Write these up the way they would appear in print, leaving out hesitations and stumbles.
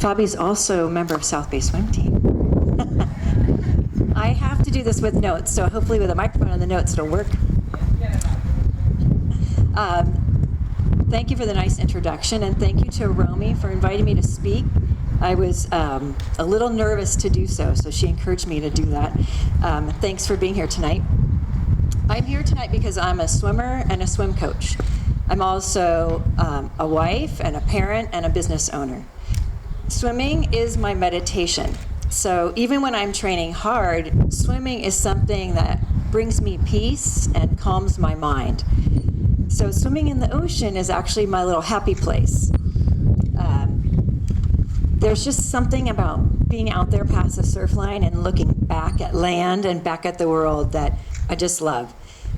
Fabi's also a member of South Bay Swim Team. I have to do this with notes, so hopefully with a microphone on the notes it'll work. Thank you for the nice introduction, and thank you to Romy for inviting me to speak. I was a little nervous to do so she encouraged me to do that. Thanks for being here tonight. I'm here tonight because I'm a swimmer and a swim coach. I'm also a wife and a parent and a business owner. Swimming is my meditation. So even when I'm training hard, swimming is something that brings me peace and calms my mind. So swimming in the ocean is actually my little happy place. There's just something about being out there past the surf line and looking back at land and back at the world that I just love.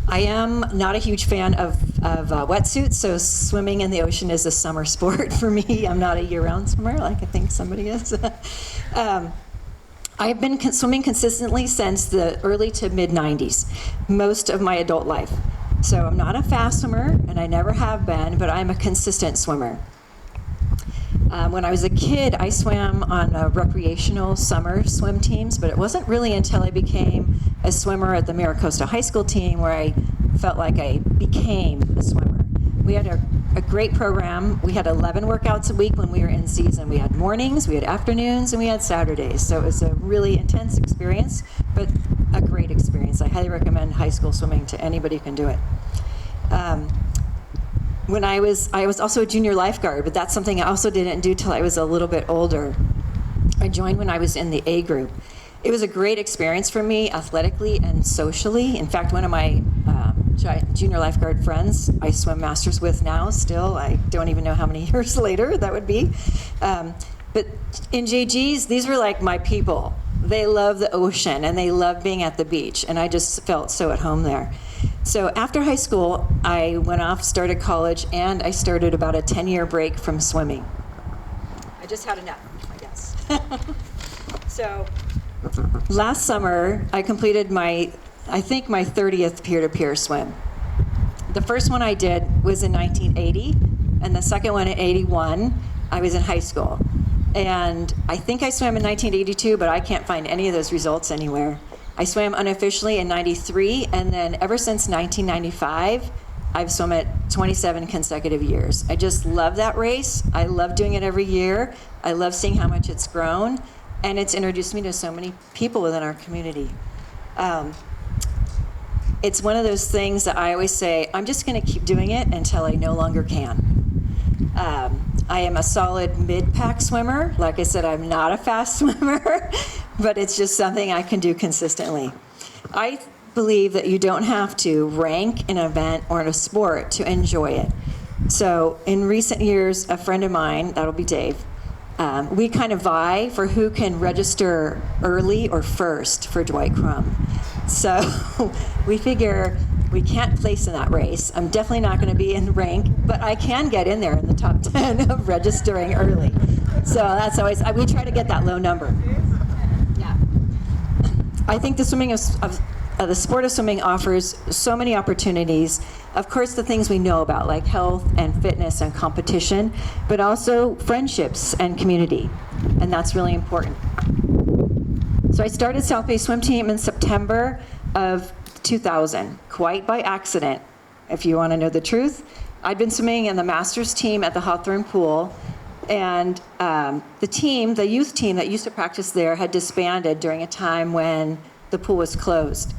I am not a huge fan of wetsuits, so swimming in the ocean is a summer sport for me. I'm not a year-round swimmer like I think somebody is. I've been swimming consistently since the early to mid-90s, most of my adult life. So I'm not a fast swimmer, and I never have been, but I'm a consistent swimmer. When I was a kid, I swam on recreational summer swim teams, but it wasn't really until I became a swimmer at the Miracosta High School team where I felt like I became a swimmer. We had a great program. We had 11 workouts a week when we were in season. We had mornings, we had afternoons, and we had Saturdays. So it was a really intense experience, but a great experience. I highly recommend high school swimming to anybody who can do it. When I was also a junior lifeguard, but that's something I also didn't do till I was a little bit older. I joined when I was in the A group. It was a great experience for me athletically and socially. In fact, one of my junior lifeguard friends I swim masters with now still. I don't even know how many years later that would be. But in JGs, these were like my people. They love the ocean and they love being at the beach, and I just felt so at home there. So after high school, I went off, started college, and I started about a 10-year break from swimming. I just had enough, I guess. So last summer, I completed my 30th peer-to-peer swim. The first one I did was in 1980, and the second one in 81. I was in high school. And I think I swam in 1982, but I can't find any of those results anywhere. I swam unofficially in 93, and then ever since 1995, I've swum it 27 consecutive years. I just love that race. I love doing it every year. I love seeing how much it's grown, and it's introduced me to so many people within our community. It's one of those things that I always say, I'm just going to keep doing it until I no longer can. I am a solid mid-pack swimmer. Like I said, I'm not a fast swimmer, but it's just something I can do consistently. I believe that you don't have to rank in an event or in a sport to enjoy it. So in recent years, a friend of mine, that'll be Dave, we kind of vie for who can register early or first for Dwight Crumb. So we figure we can't place in that race. I'm definitely not going to be in rank, but I can get in there in the top 10 of registering early. So that's always, we try to get that low number. Yeah. I think the sport of swimming offers so many opportunities. Of course, the things we know about, like health and fitness and competition, but also friendships and community, and that's really important. So I started South Bay Swim Team in September of 2000, quite by accident, if you want to know the truth. I'd been swimming in the Masters team at the Hawthorne Pool, and the youth team that used to practice there had disbanded during a time when the pool was closed.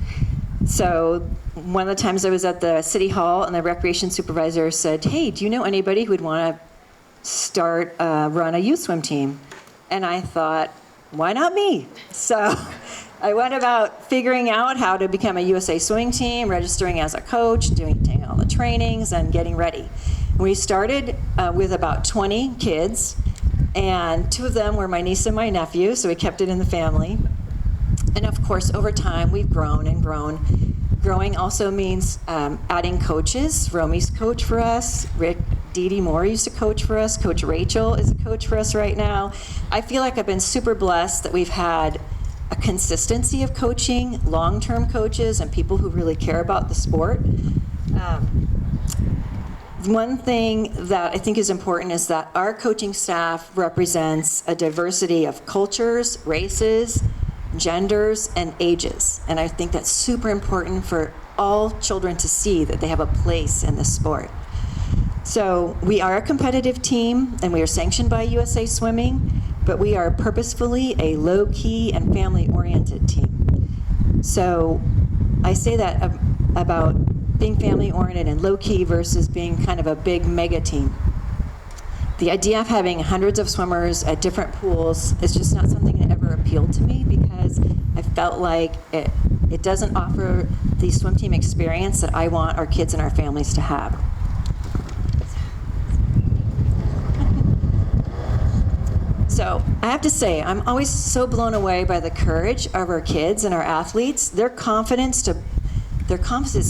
So one of the times I was at the city hall, and the recreation supervisor said, hey, do you know anybody who would want to run a youth swim team? And I thought, why not me? So I went about figuring out how to become a USA swimming team, registering as a coach, doing all the trainings, and getting ready. We started with about 20 kids, and 2 of them were my niece and my nephew, so we kept it in the family. And of course, over time, we've grown and grown. Growing also means adding coaches. Romy's coach for us. Dee Dee Moore used to coach for us. Coach Rachel is a coach for us right now. I feel like I've been super blessed that we've had a consistency of coaching, long-term coaches, and people who really care about the sport. One thing that I think is important is that our coaching staff represents a diversity of cultures, races, genders, and ages. And I think that's super important for all children to see that they have a place in this sport. So we are a competitive team, and we are sanctioned by USA Swimming, but we are purposefully a low-key and family-oriented team. So I say that about being family-oriented and low-key versus being kind of a big mega team. The idea of having hundreds of swimmers at different pools is just not something that ever appealed to me, because I felt like it doesn't offer the swim team experience that I want our kids and our families to have. So I have to say, I'm always so blown away by the courage of our kids and our athletes. Their confidence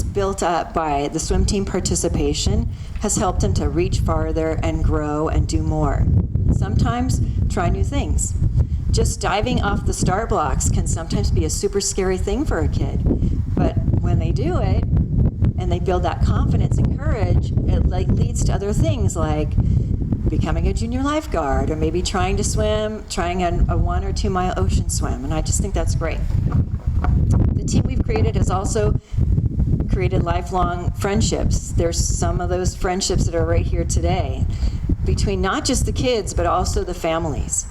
built up by the swim team participation has helped them to reach farther and grow and do more. Sometimes try new things. Just diving off the start blocks can sometimes be a super scary thing for a kid. But when they do it and they build that confidence and courage, it leads to other things like becoming a junior lifeguard, or maybe trying a 1 or 2 mile ocean swim. And I just think that's great. The team we've created has also created lifelong friendships. There's some of those friendships that are right here today between not just the kids, but also the families.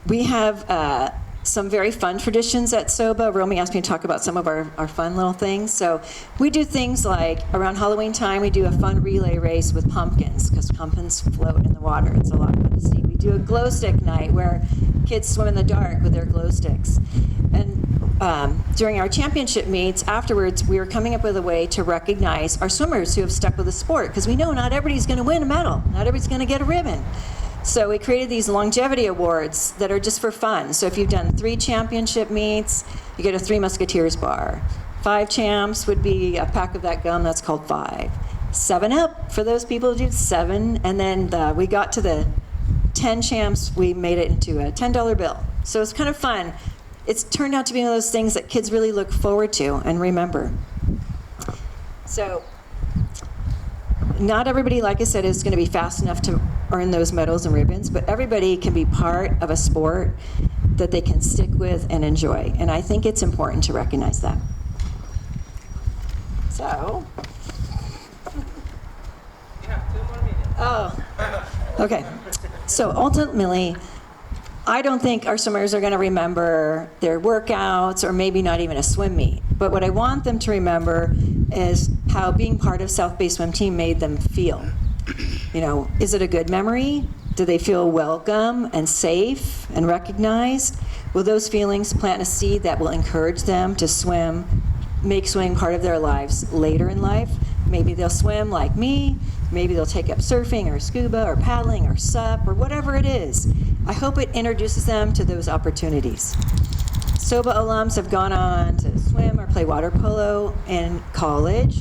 We have some very fun traditions at SOBA. Romy asked me to talk about some of our fun little things. So we do things like, around Halloween time, we do a fun relay race with pumpkins, because pumpkins float in the water. It's a lot of fun to see. We do a glow stick night where kids swim in the dark with their glow sticks. And during our championship meets, afterwards, we were coming up with a way to recognize our swimmers who have stuck with the sport, because we know not everybody's going to win a medal. Not everybody's going to get a ribbon. So we created these longevity awards that are just for fun. So if you've done 3 championship meets, you get a 3 Musketeers bar. 5 champs would be a pack of that gum that's called 5. 7 Up for those people who do 7. And then we got to the 10 champs, we made it into a $10 bill. So it's kind of fun. It's turned out to be one of those things that kids really look forward to and remember. So not everybody, like I said, is going to be fast enough to earn those medals and ribbons, but everybody can be part of a sport that they can stick with and enjoy. And I think it's important to recognize that. So. Yeah, 2 more minutes. Oh, okay. So ultimately, I don't think our swimmers are going to remember their workouts or maybe not even a swim meet. But what I want them to remember is how being part of South Bay Swim Team made them feel. You know, is it a good memory? Do they feel welcome and safe and recognized? Will those feelings plant a seed that will encourage them to swim, make swimming part of their lives later in life? Maybe they'll swim like me. Maybe they'll take up surfing or scuba or paddling or SUP or whatever it is. I hope it introduces them to those opportunities. SOBA alums have gone on to swim or play water polo in college.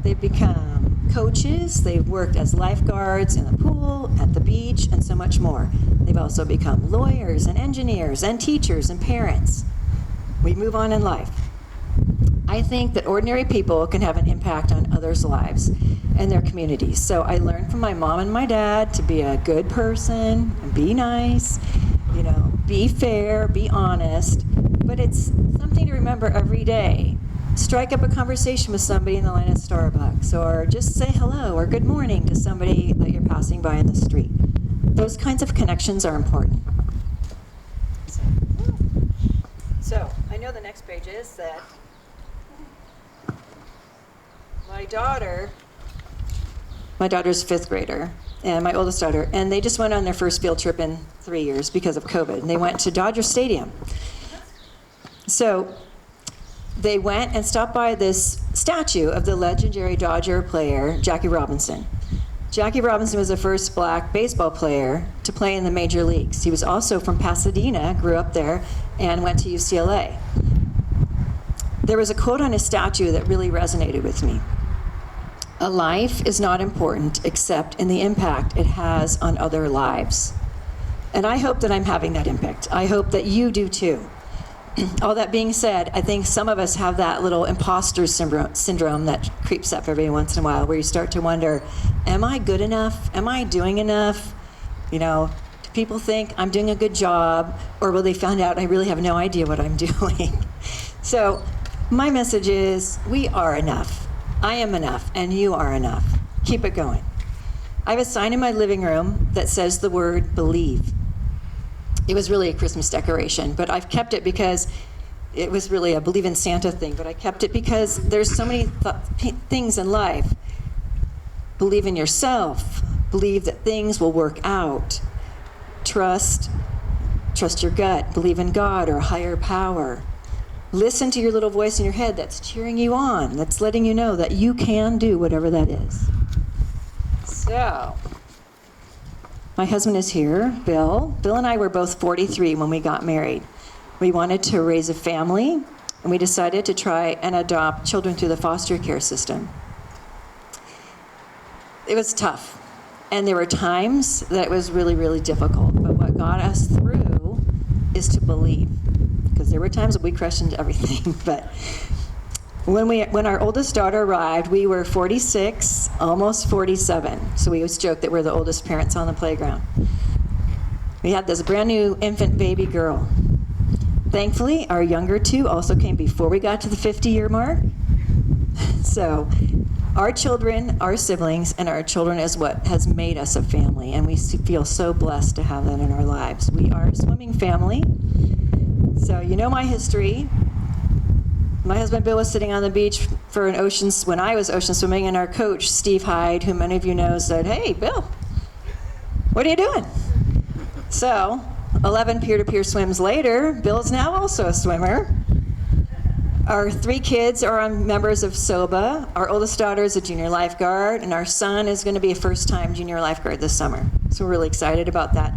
They've become coaches. They've worked as lifeguards in the pool, at the beach, and so much more. They've also become lawyers and engineers and teachers and parents. We move on in life. I think that ordinary people can have an impact on others' lives and their communities. So I learned from my mom and my dad to be a good person and be nice, you know, be fair, be honest. But it's something to remember every day. Strike up a conversation with somebody in the line at Starbucks, or just say hello or good morning to somebody that you're passing by in the street. Those kinds of connections are important. So I know the next page is that my daughter's a 5th grader, and my oldest daughter, and they just went on their first field trip in 3 years because of COVID, and they went to Dodger Stadium. So they went and stopped by this statue of the legendary Dodger player, Jackie Robinson. Jackie Robinson was the first black baseball player to play in the major leagues. He was also from Pasadena, grew up there, and went to UCLA. There was a quote on his statue that really resonated with me. A life is not important except in the impact it has on other lives. And I hope that I'm having that impact. I hope that you do too. all that being said, I think some of us have that little imposter syndrome that creeps up every once in a while, where you start to wonder, am I good enough? Am I doing enough? You know, do people think I'm doing a good job, or will they find out I really have no idea what I'm doing? So my message is, we are enough. I am enough, and you are enough. Keep it going. I have a sign in my living room that says the word believe. It was really a Christmas decoration, but I've kept it because it was really a believe in Santa thing, but I kept it because there's so many things in life. Believe in yourself. Believe that things will work out. Trust your gut. Believe in God or a higher power. Listen to your little voice in your head that's cheering you on, that's letting you know that you can do whatever that is. So, my husband is here, Bill. Bill and I were both 43 when we got married. We wanted to raise a family, and we decided to try and adopt children through the foster care system. It was tough, and there were times that it was really, really difficult. But what got us through is to believe, because there were times that we questioned everything. But when our oldest daughter arrived, we were 46, almost 47. So we always joke that we're the oldest parents on the playground. We had this brand new infant baby girl. Thankfully, our younger two also came before we got to the 50-year mark. So our children, our siblings, and our children is what has made us a family, and we feel so blessed to have that in our lives. We are a swimming family. So you know my history. My husband Bill was sitting on the beach for when I was ocean swimming, and our coach, Steve Hyde, who many of you know, said, "Hey, Bill, what are you doing?" So 11 peer-to-peer swims later, Bill's now also a swimmer. Our 3 kids are members of SOBA. Our oldest daughter is a junior lifeguard, and our son is going to be a first-time junior lifeguard this summer. So we're really excited about that.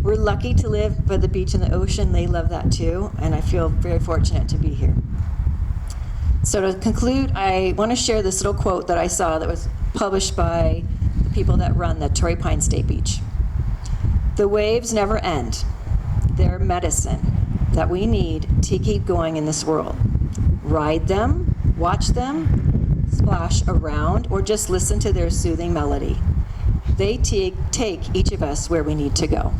We're lucky to live by the beach and the ocean. They love that too, and I feel very fortunate to be here. So to conclude, I want to share this little quote that I saw that was published by the people that run the Torrey Pines State Beach. "The waves never end. They're medicine that we need to keep going in this world. Ride them, watch them, splash around, or just listen to their soothing melody. They take each of us where we need to go."